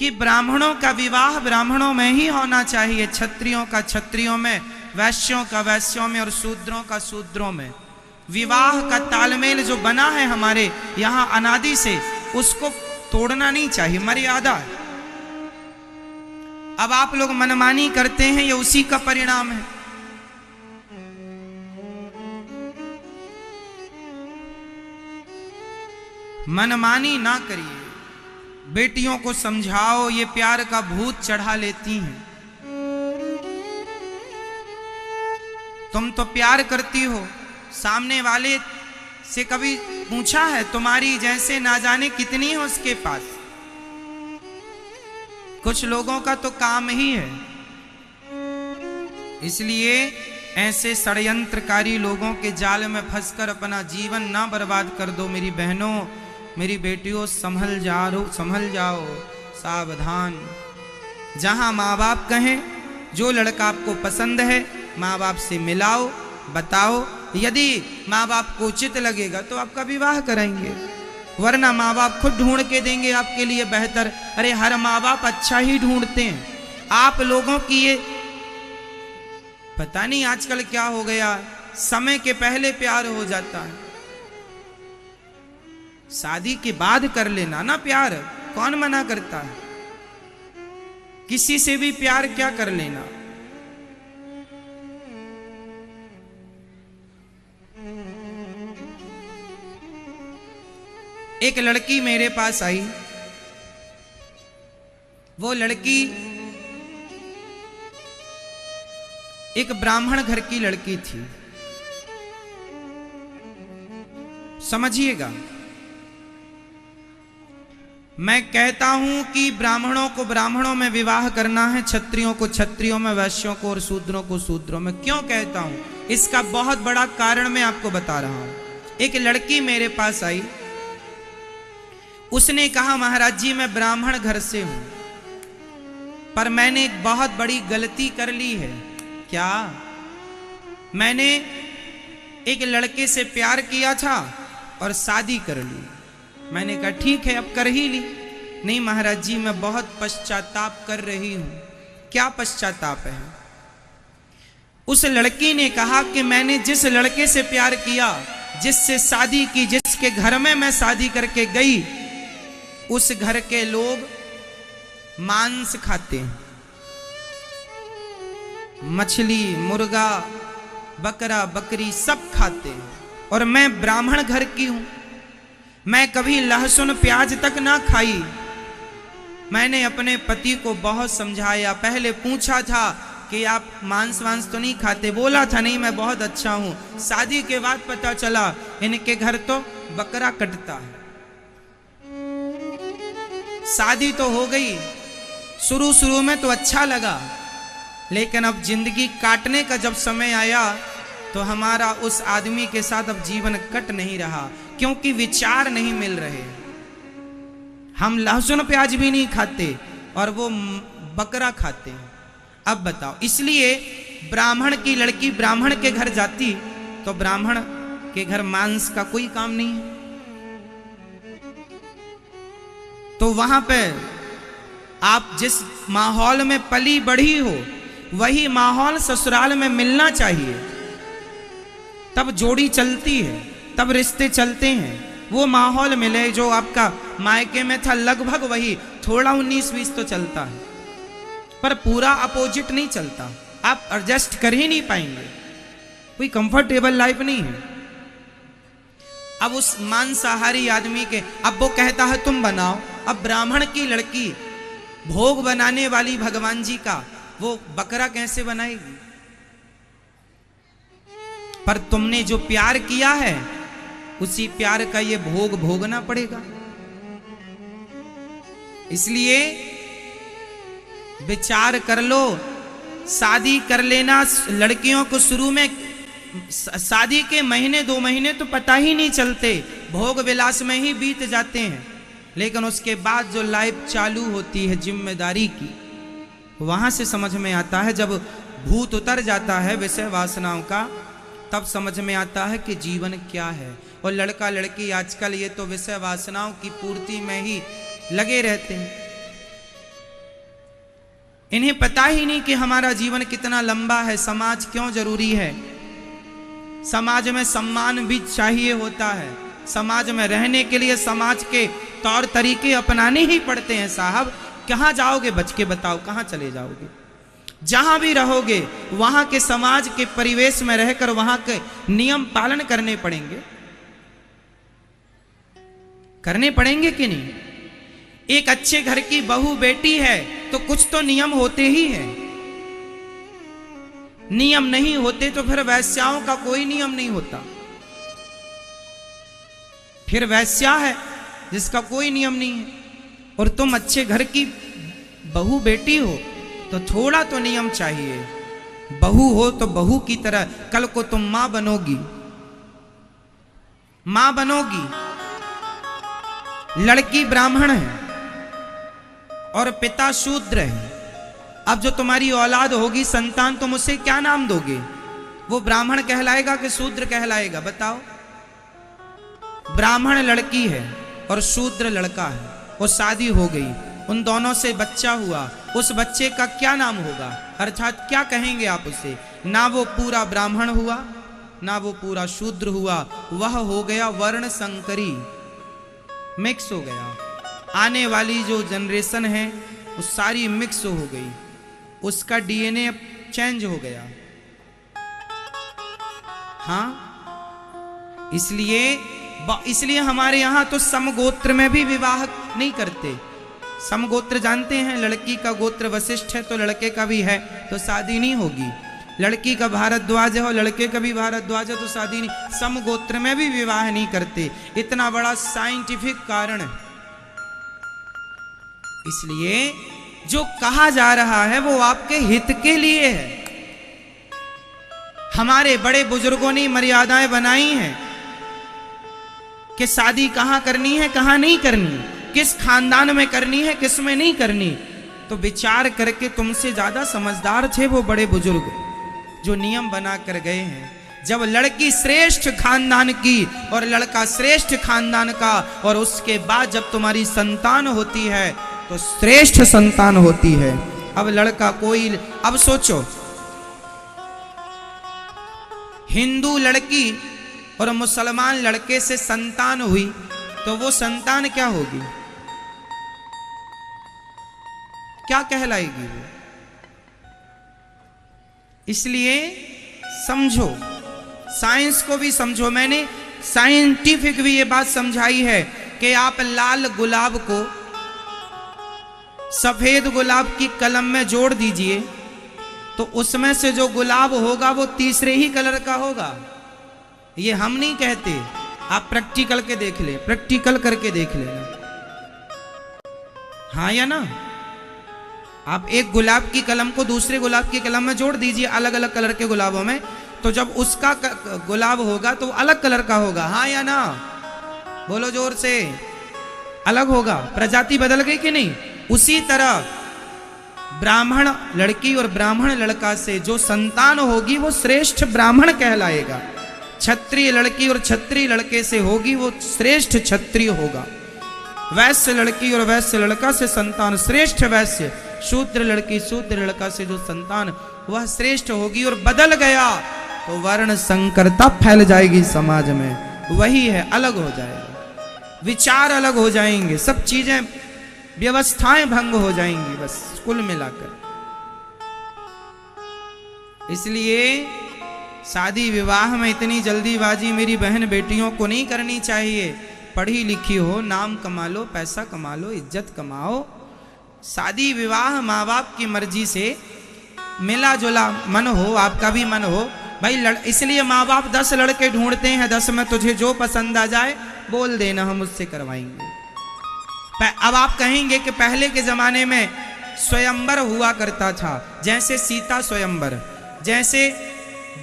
कि ब्राह्मणों का विवाह ब्राह्मणों में ही होना चाहिए, क्षत्रियों का क्षत्रियों में, वैश्यों का वैश्यों में और शूद्रों का शूद्रों में। विवाह का तालमेल जो बना है हमारे यहाँ अनादि से, उसको तोड़ना नहीं चाहिए, मर्यादा है। अब आप लोग मनमानी करते हैं, ये उसी का परिणाम है। मनमानी ना करिए, बेटियों को समझाओ, ये प्यार का भूत चढ़ा लेती हैं। तुम तो प्यार करती हो, सामने वाले से कभी पूछा है तुम्हारी जैसे ना जाने कितनी है उसके पास? कुछ लोगों का तो काम ही है। इसलिए ऐसे षड्यंत्रकारी लोगों के जाल में फंसकर अपना जीवन ना बर्बाद कर दो। मेरी बहनों, मेरी बेटियों, संभल जाओ, सावधान। जहां माँ बाप कहें जो लड़का आपको पसंद है, माँ बाप से मिलाओ, बताओ। यदि माँ बाप को उचित लगेगा तो आपका विवाह कराएंगे, वरना माँ बाप खुद ढूंढ के देंगे आपके लिए बेहतर। अरे हर माँ बाप अच्छा ही ढूंढते हैं। आप लोगों की ये पता नहीं आजकल क्या हो गया, समय के पहले प्यार हो जाता है। शादी के बाद कर लेना ना प्यार, कौन मना करता है? किसी से भी प्यार क्या कर लेना। एक लड़की मेरे पास आई। वो लड़की एक ब्राह्मण घर की लड़की थी। समझिएगा, मैं कहता हूं कि ब्राह्मणों को ब्राह्मणों में विवाह करना है, क्षत्रियों को क्षत्रियों में, वैश्यों को और शूद्रों को शूद्रों में। क्यों कहता हूं? इसका बहुत बड़ा कारण मैं आपको बता रहा हूं। एक लड़की मेरे पास आई, उसने कहा महाराज जी मैं ब्राह्मण घर से हूं, पर मैंने एक बहुत बड़ी गलती कर ली है। क्या? मैंने एक लड़के से प्यार किया था और शादी कर ली। मैंने कहा ठीक है, अब कर ही ली। नहीं महाराज जी मैं बहुत पश्चाताप कर रही हूं। क्या पश्चाताप है? उस लड़की ने कहा कि मैंने जिस लड़के से प्यार किया, जिससे शादी की, जिसके घर में मैं शादी करके गई, उस घर के लोग मांस खाते हैं, मछली, मुर्गा, बकरा, बकरी सब खाते हैं, और मैं ब्राह्मण घर की हूं। मैं कभी लहसुन प्याज तक ना खाई। मैंने अपने पति को बहुत समझाया, पहले पूछा था कि आप मांस वांस तो नहीं खाते? बोला था नहीं मैं बहुत अच्छा हूं। शादी के बाद पता चला इनके घर तो बकरा कटता है। शादी तो हो गई, शुरू में तो अच्छा लगा, लेकिन अब जिंदगी काटने का जब समय आया तो हमारा उस आदमी के साथ अब जीवन कट नहीं रहा, क्योंकि विचार नहीं मिल रहे। हम लहसुन प्याज भी नहीं खाते और वो बकरा खाते हैं। अब बताओ, इसलिए ब्राह्मण की लड़की ब्राह्मण के घर जाती तो ब्राह्मण के घर मांस का कोई काम नहीं है, तो वहां पे आप जिस माहौल में पली बढ़ी हो वही माहौल ससुराल में मिलना चाहिए। तब जोड़ी चलती है, तब रिश्ते चलते हैं। वो माहौल मिले जो आपका मायके में था, लगभग वही, थोड़ा 19-20 तो चलता है, पर पूरा अपोजिट नहीं चलता। आप एडजस्ट कर ही नहीं पाएंगे, कोई कंफर्टेबल लाइफ नहीं है। अब उस मांसाहारी आदमी के, अब वो कहता है तुम बनाओ। अब ब्राह्मण की लड़की भोग बनाने वाली भगवान जी का, वो बकरा कैसे बनाएगी? पर तुमने जो प्यार किया है उसी प्यार का ये भोग भोगना पड़ेगा। इसलिए विचार कर लो, शादी कर लेना। लड़कियों को शुरू में शादी के महीने 2 महीने तो पता ही नहीं चलते, भोग विलास में ही बीत जाते हैं, लेकिन उसके बाद जो लाइफ चालू होती है जिम्मेदारी की, वहां से समझ में आता है। जब भूत उतर जाता है विषय वासनाओं का, तब समझ में आता है कि जीवन क्या है। और लड़का लड़की आजकल ये तो विषय वासनाओं की पूर्ति में ही लगे रहते हैं। इन्हें पता ही नहीं कि हमारा जीवन कितना लंबा है, समाज क्यों जरूरी है। समाज में सम्मान भी चाहिए होता है, समाज में रहने के लिए समाज के तौर तरीके अपनाने ही पड़ते हैं साहब। कहाँ जाओगे बच के बताओ, कहाँ चले जाओगे? जहां भी रहोगे वहां के समाज के परिवेश में रहकर वहां के नियम पालन करने पड़ेंगे, करने पड़ेंगे कि नहीं? एक अच्छे घर की बहू बेटी है तो कुछ तो नियम होते ही हैं। नियम नहीं होते तो फिर वैश्याओं का कोई नियम नहीं होता। फिर वैश्या है जिसका कोई नियम नहीं है। और तुम अच्छे घर की बहू बेटी हो तो थोड़ा तो नियम चाहिए। बहू हो तो बहू की तरह, कल को तुम मां बनोगी, मां बनोगी। लड़की ब्राह्मण है और पिता शूद्र है। अब जो तुम्हारी औलाद होगी, संतान, तुम उसे क्या नाम दोगे? वो ब्राह्मण कहलाएगा कि शूद्र कहलाएगा? बताओ। ब्राह्मण लड़की है और शूद्र लड़का है, वो शादी हो गई, उन दोनों से बच्चा हुआ, उस बच्चे का क्या नाम होगा? अर्थात क्या कहेंगे आप उसे? ना वो पूरा ब्राह्मण हुआ ना वो पूरा शूद्र हुआ, वह हो गया वर्ण संकरी, मिक्स हो गया। आने वाली जो जनरेशन है वो सारी मिक्स हो गई, उसका डीएनए चेंज हो गया। हाँ, इसलिए हमारे यहां तो समगोत्र में भी विवाह नहीं करते। समगोत्र जानते हैं? लड़की का गोत्र वशिष्ठ है तो लड़के का भी है तो शादी नहीं होगी। लड़की का भारद्वाज है और लड़के का भी भारद्वाज है तो शादी नहीं। समगोत्र में भी विवाह नहीं करते। इतना बड़ा साइंटिफिक कारण है। इसलिए जो कहा जा रहा है वो आपके हित के लिए है। हमारे बड़े बुजुर्गों ने मर्यादाएं बनाई हैं कि शादी कहां करनी है, कहां नहीं करनी, किस खानदान में करनी है, किस में नहीं करनी। तो विचार करके तुमसे ज्यादा समझदार थे वो बड़े बुजुर्ग जो नियम बना कर गए हैं। जब लड़की श्रेष्ठ खानदान की और लड़का श्रेष्ठ खानदान का, और उसके बाद जब तुम्हारी संतान होती है तो श्रेष्ठ संतान होती है। अब लड़का कोई, अब सोचो, हिंदू लड़की और मुसलमान लड़के से संतान हुई तो वो संतान क्या होगी? क्या कहलाएगी वो? इसलिए समझो, साइंस को भी समझो। मैंने साइंटिफिक भी ये बात समझाई है कि आप लाल गुलाब को सफेद गुलाब की कलम में जोड़ दीजिए तो उसमें से जो गुलाब होगा वो तीसरे ही कलर का होगा। ये हम नहीं कहते, आप प्रैक्टिकल के देख ले, प्रैक्टिकल करके देख लेना। हाँ या ना? आप एक गुलाब की कलम को दूसरे गुलाब की कलम में जोड़ दीजिए, अलग अलग कलर के गुलाबों में, तो जब उसका गुलाब होगा तो अलग कलर का होगा। हाँ या ना? बोलो जोर से। अलग होगा, प्रजाति बदल गई कि नहीं? उसी तरह ब्राह्मण लड़की और ब्राह्मण लड़का से जो संतान होगी वो श्रेष्ठ ब्राह्मण कहलाएगा। क्षत्रिय लड़की और क्षत्रिय लड़के से होगी वो श्रेष्ठ क्षत्रिय होगा। वैश्य लड़की और वैश्य लड़का से संतान श्रेष्ठ वैश्य, शूद्र लड़की शूद्र लड़का से जो संतान वह श्रेष्ठ होगी। और बदल गया तो वर्ण संकरता फैल जाएगी समाज में, वही है, अलग हो जाएगा, विचार अलग हो जाएंगे, सब चीजें व्यवस्थाएं भंग हो जाएंगी, बस कुल मिलाकर। इसलिए शादी विवाह में इतनी जल्दीबाजी मेरी बहन बेटियों को नहीं करनी चाहिए। पढ़ी लिखी हो, नाम कमा लो, पैसा कमा लो, इज्जत कमाओ। शादी विवाह माँ बाप की मर्जी से मिला जुला मन हो, आपका भी मन हो भाई। इसलिए माँ बाप 10 लड़के ढूंढते हैं, 10 में तुझे जो पसंद आ जाए बोल देना, हम उससे करवाएंगे। अब आप कहेंगे कि पहले के जमाने में स्वयंवर हुआ करता था, जैसे सीता स्वयंवर, जैसे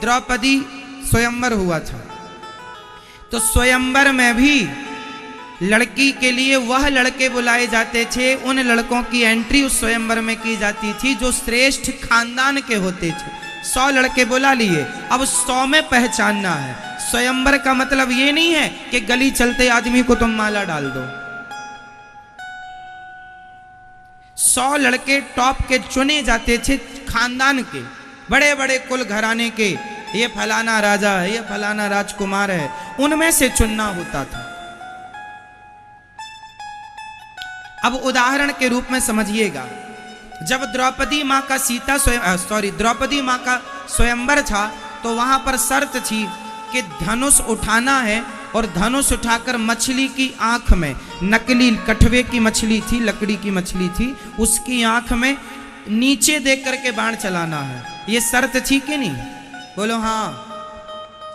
द्रौपदी स्वयंवर हुआ था। तो स्वयंवर में भी लड़की के लिए वह लड़के बुलाए जाते थे, उन लड़कों की एंट्री उस स्वयंवर में की जाती थी जो श्रेष्ठ खानदान के होते थे। 100 लड़के बुला लिए, अब 100 में पहचानना है। स्वयंवर का मतलब ये नहीं है कि गली चलते आदमी को तुम माला डाल दो। 100 लड़के टॉप के चुने जाते थे, खानदान के, बड़े बड़े कुल घराने के, ये फलाना राजा है, ये फलाना राजकुमार है, उनमें से चुनना होता था। अब उदाहरण के रूप में समझिएगा, जब द्रौपदी माँ का द्रौपदी माँ का स्वयंवर था, तो वहां पर शर्त थी कि धनुष उठाना है, और धनुष उठाकर मछली की आंख में, नकली कठवे की मछली थी, लकड़ी की मछली थी, उसकी आंख में नीचे देख करके बाण चलाना है। ये शर्त थी कि नहीं? बोलो हाँ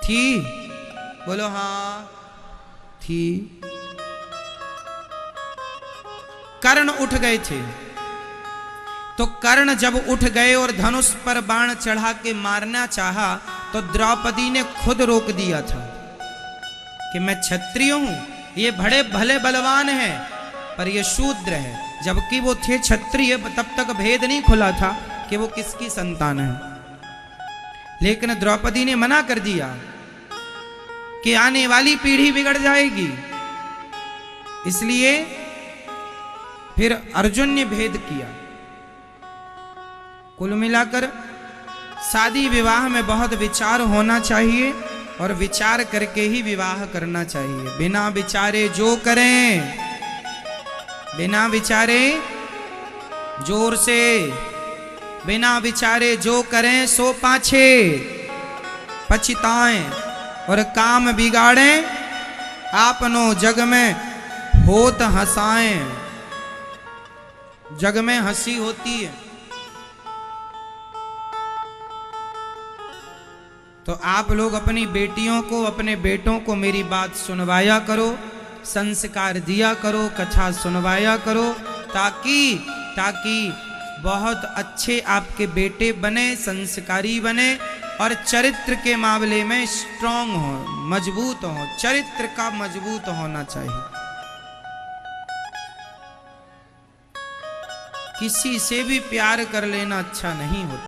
थी, बोलो हाँ थी। कर्ण उठ गए थे, तो कर्ण जब उठ गए और धनुष पर बाण चढ़ा के मारना चाहा, तो द्रौपदी ने खुद रोक दिया था कि मैं क्षत्रिय हूं, ये बड़े भले बलवान हैं, पर ये शूद्र है। जबकि वो थे क्षत्रिय, तब तक भेद नहीं खुला था कि वो किसकी संतान है। लेकिन द्रौपदी ने मना कर दिया कि आने वाली पीढ़ी बिगड़ जाएगी, इसलिए फिर अर्जुन ने भेद किया। कुल मिलाकर शादी विवाह में बहुत विचार होना चाहिए, और विचार करके ही विवाह करना चाहिए। बिना विचारे जो करें, बिना विचारे, जोर से, बिना विचारे जो करें सो पाछे पछताएं, और काम बिगाड़ें आपनो जग में होत हंसाएं। जग में हंसी होती है, तो आप लोग अपनी बेटियों को, अपने बेटों को मेरी बात सुनवाया करो, संस्कार दिया करो, कथा सुनवाया करो, ताकि बहुत अच्छे आपके बेटे बने, संस्कारी बने, और चरित्र के मामले में स्ट्रांग हो, मजबूत हो। चरित्र का मजबूत होना चाहिए। किसी से भी प्यार कर लेना अच्छा नहीं होता।